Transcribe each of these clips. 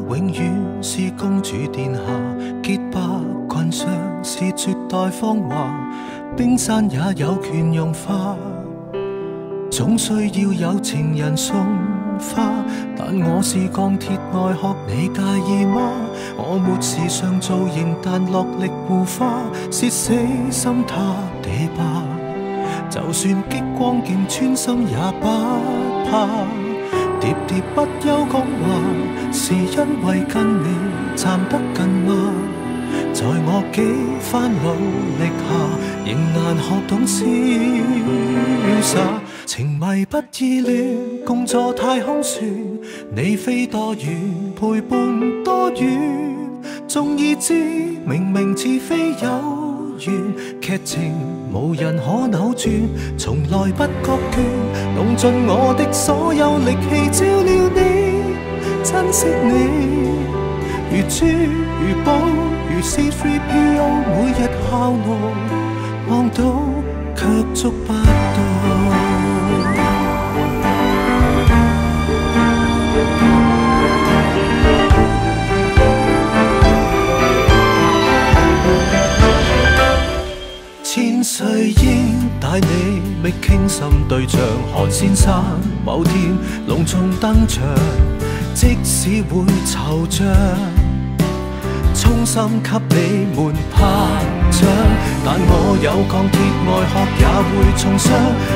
永遠是公主殿下，潔白裙上是絕代芳華，冰山也有權融化，總需要有情人送花。但我是鋼鐵外殼，你介意嗎？我沒時尚造型，但落力護花，是死心塌地吧。就算激光劍穿心也不怕，喋喋不休講話，是因為跟你站得近嗎？在我幾番努力下，仍難學懂瀟灑。情迷不意亂，共坐太空船，你飛多遠，陪伴多遠，縱已知明明似非有緣，劇情無人可扭轉，從來不覺倦，用盡我的所有力氣照料你，珍惜你，如珠如寶，如 C3PO 每日效勞，望到卻觸不到。千歲應帶你覓傾心對象，韓先生某天隆重登場，即使會惆悵，衷心給你們拍掌。但我有鋼鐵外殼也會重傷，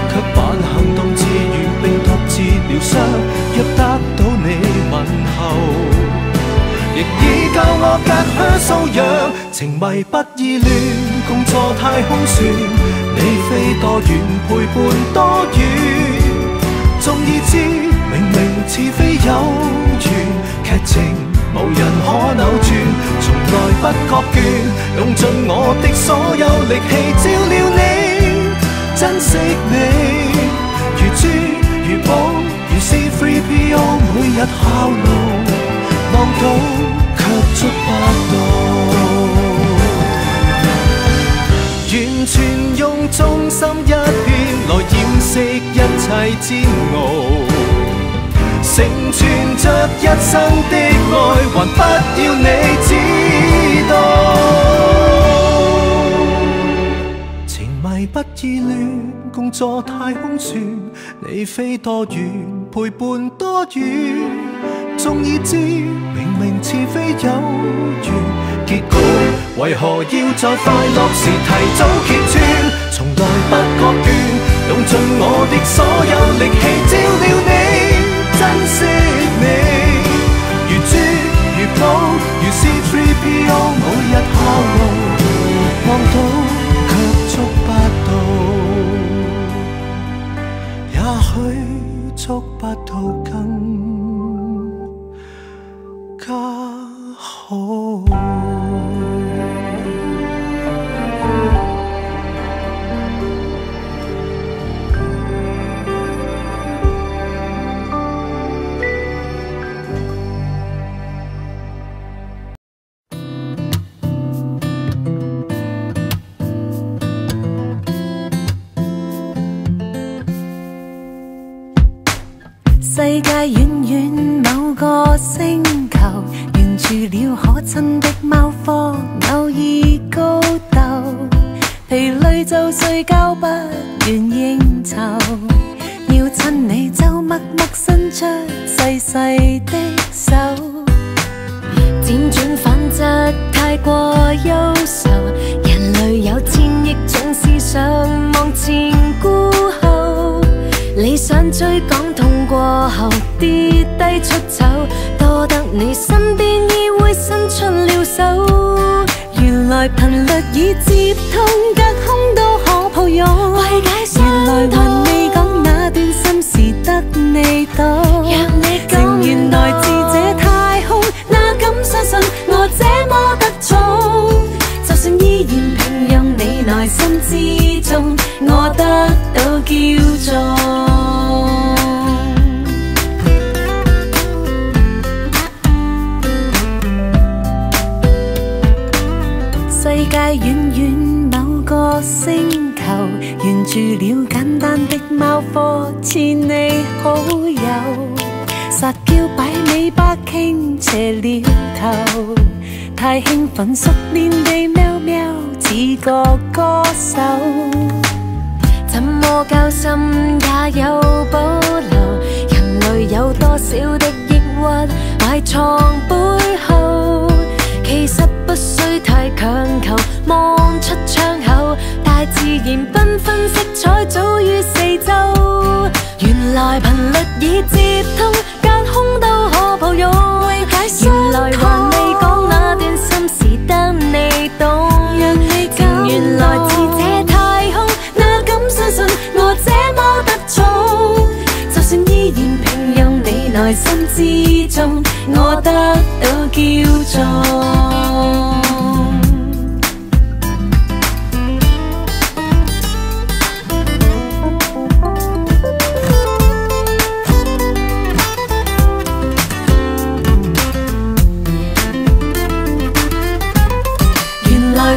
卻扮行動自如並獨自療傷。若得到你問候，亦已教我隔靴搔癢。情迷不意亂，共坐太空船，你飛多遠，陪伴多遠，縱已知明明似非有緣，劇情無人可扭轉，從來不覺倦，用盡我的所有力氣照料你，珍惜你，如珠如寶，如 C3PO 每日效勞，望到卻觸不到。完全用忠心一片來掩飾一切煎熬，成全着一生的愛，還不要你知道。情迷不意亂，共坐太空船，你飛多遠，陪伴多遠，縱已知明明似非有緣，結局為何要在快樂時提早揭穿？從來不覺倦，用盡我的所有力氣照料你，珍惜你，如珠如寶，如 C3PO 每日效勞，望到卻觸不到，也許觸不到更加好。世界遠遠某個星球，沿住了可親的貓科，偶爾高鬥，疲累就睡覺，不願應酬，要親你就默默伸出細細的手，輾轉反側太過優秀，人類有千億種思想，望前顧後，理想追趕痛過後跌低出醜，多得你身邊已會伸出了手，原來頻率已接通，隔空都可抱擁，為解心痛，原來還未講那段心事得你懂，讓你情緣來自這太空，哪敢相信我這麼得寵，就算依然平庸，你內心之中我得到驕縱。世界遠遠某個星球，沿住了簡單的貓科，似你好友，撒嬌擺尾巴傾斜了頭，太興奮熟練地喵喵似個歌手，怎麼交心也有保留，人類有多少的抑鬱埋藏背後，其實不需太強求，望出窗口，大自然繽紛色彩早於四周，原來頻率已接通，隔空都可抱擁，原來還未講那段心事得你懂，情原來自這太空，哪敢相信我這麼得寵，就算依然平庸你內心之中，我得到驕縱。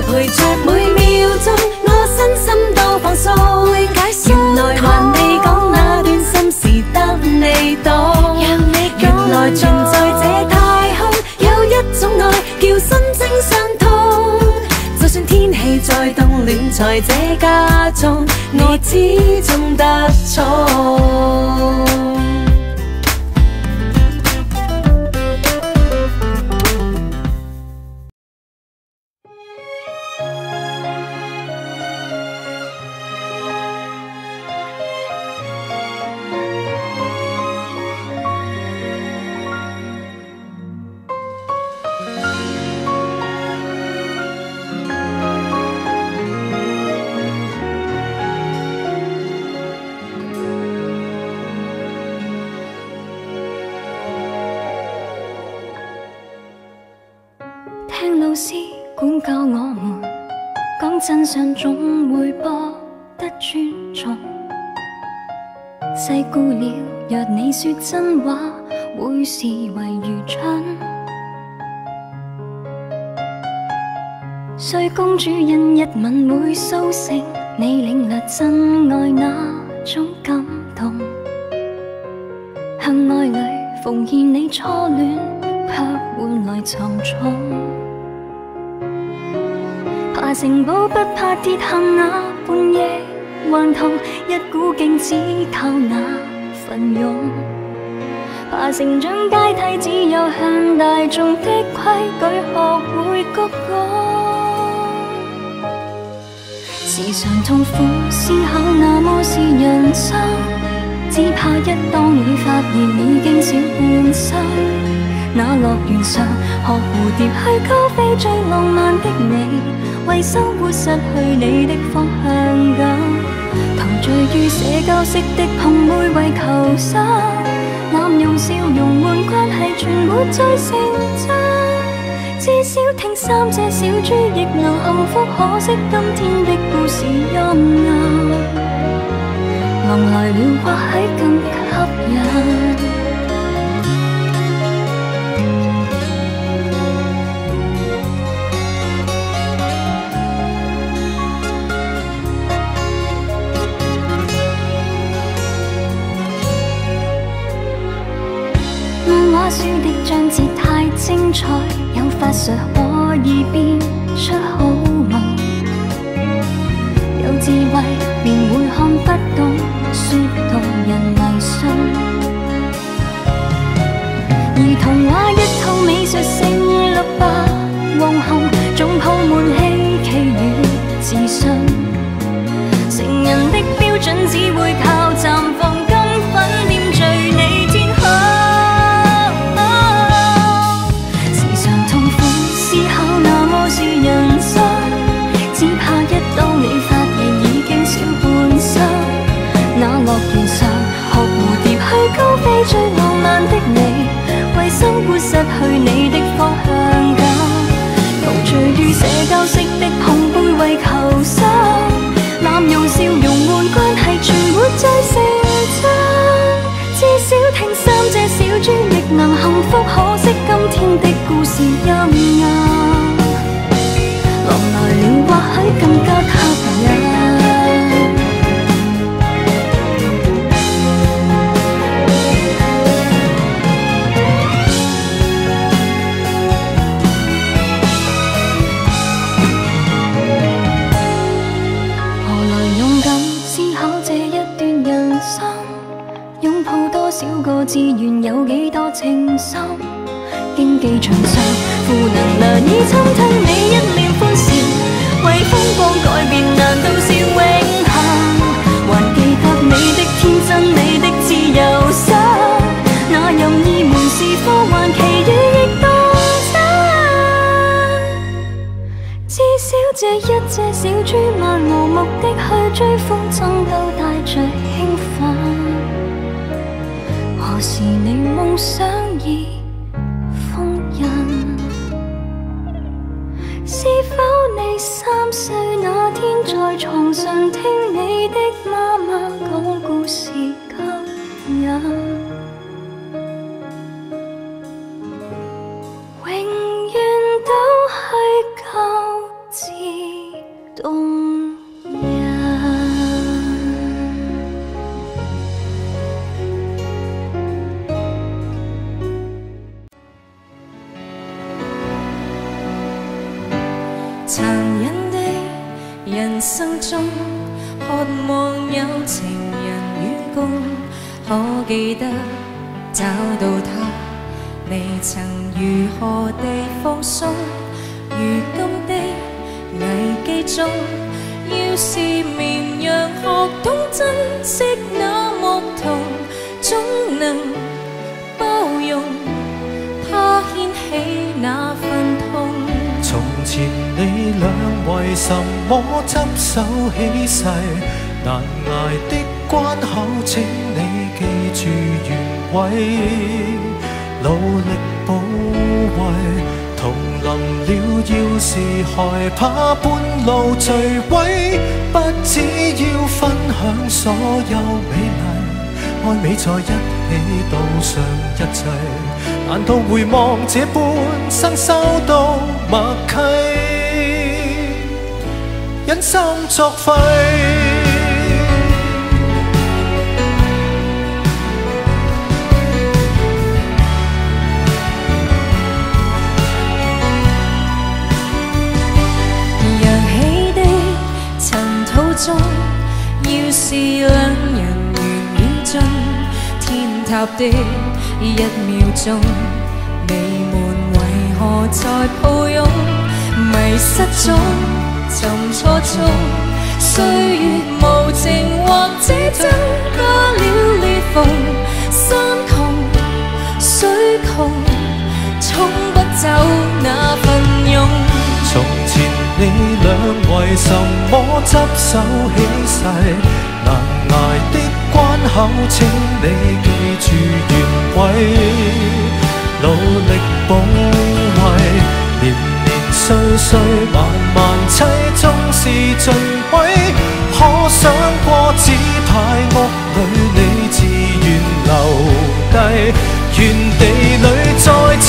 陪着每秒鐘，我身心都放鬆。原來還未講那段心事得你懂，原來存在這太空有一種愛叫心精相通。就算天氣再凍，暖在這家中，我始終得寵。聽老師管教我們，講真相總會博得尊重。細顧了，若你說真話，會視為愚蠢。睡公主因一吻會甦醒，你領略真愛那種感動。向愛侶奉獻你初戀，卻換來沉重。爬城堡不怕跌下那半夜頑童，一股勁只靠那份勇。爬成長階梯只有向大眾的規矩學會鞠躬。時常痛苦思考那麼是人生，只怕一當你發現已經少半生。那樂園上學蝴蝶去高飛，最浪漫的你為生活失去你的方向感，陶醉於社交式的碰妹為求生，濫用笑容換關係全沒再成真。至少聽三隻小豬亦能幸福，可惜今天的故事陰暗，狼來了或許更吸引。畫書的章節太精彩，有法術可以變出好夢，有智慧便會看不懂，說動人迷信。而童話一套美術性律吧，惶恐總鋪滿希冀與自信，成人的標準只會靠綻放金粉點綴你天空。是人生，只怕一當你發現已經少半生。那樂園上學蝴蝶去高飛，最浪漫的你為生活失去你的方向感，陶醉於社交式的碰杯為求生，濫用笑容換關係全沒再成真。至少聽三隻小豬亦能幸福，可惜今天的故事陰暗，狼來了或許更加吸引。技場上，負能量已侵吞你一臉歡笑，為風光改變難道是永恆？還記得你的天真，你的自由身，那任意門是科幻，奇遇亦當真。至少這一隻小豬漫無目的去追風箏，都帶着興奮。何時你夢想已封印？是否你3歲那天在床上聽你的媽媽講故事吸引？永遠都係舊字動人。殘忍的人生中，渴望有情人與共，可記得找到他，未曾如何地放鬆。如今的危機中，要是綿羊學懂珍惜那牧童，總能包容他掀起那份痛。從前你倆為什麼執手起誓？難捱的關口，請你記住原委，努力保衛。同臨了，要是害怕半路墜毀，不只要分享所有美麗，愛美在一起賭上一切。難道回望這半生收到默契，忍心作廢？揚起的塵土中，要是兩人緣已盡，天塌的一秒鐘，你們為何在抱擁？迷失中，尋錯中，歲月無情，或者增加了裂縫。山窮水窮，沖不走那份勇。從前你倆為什麼執手起誓？難捱的關口，請你記住原委，努力保衛。年年歲歲，萬萬妻，終是盡毀。可想過紙牌屋裏，你自願留低，原地裏再砌。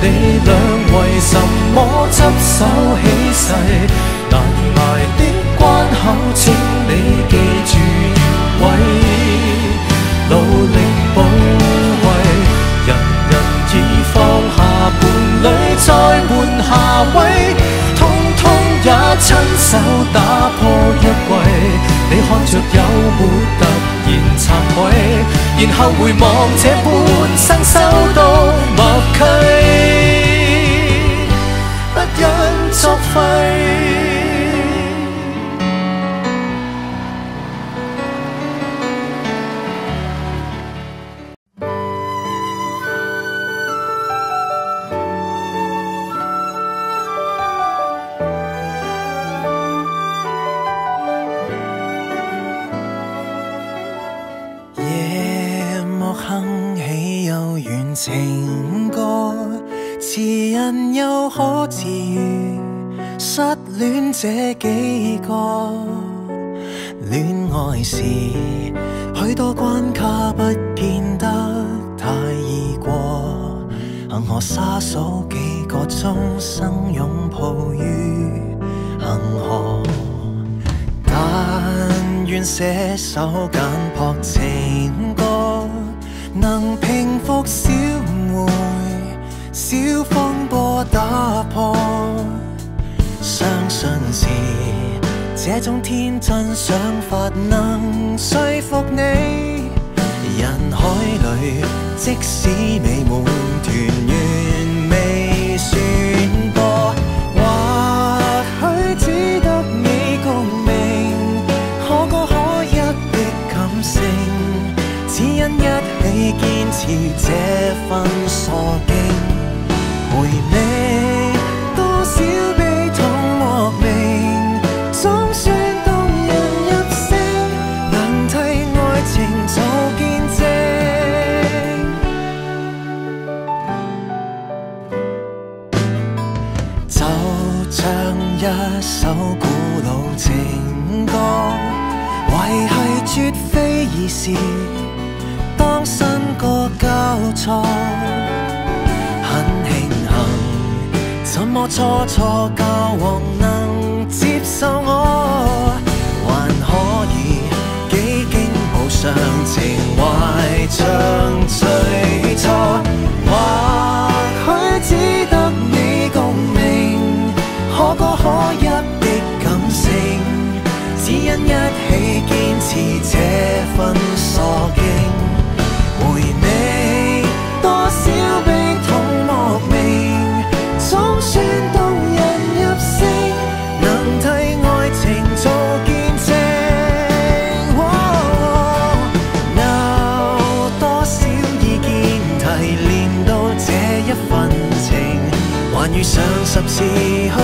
你倆為什麼執手起誓？難捱的關口，請你記住原委，努力保衛。人人已放下伴侶，再換下位，通通也親手打破一季。你看着有沒突然慚愧？然後回望這半生收到默契，不忍作廢。情歌，詞人又可治癒失戀這幾個？戀愛時許多關卡不見得太易過，幸我灑數幾個鐘生擁抱於恒河。但願寫首簡樸情歌，能平復小妹小風波打破。相信是這種天真想法能說服你。人海裏，即使美滿團圓未算多，或許只得你共鳴，可歌可泣的感性，只因一起堅持這份傻勁。回味多少悲痛莫名，總算動人入聲，能替愛情做見證。就像一首古老情歌，維繫絕非易事，當新歌交錯，很慶幸怎麼初初交往能接受我，還可以幾經補償，情懷像最初。或許只得你共鳴，可歌可泣的感性，只因一起堅持這份傻勁。回味多少悲痛莫名，總算動人入聲，能替愛情做見證。有多少意見提煉到這一份情，還遇上10次去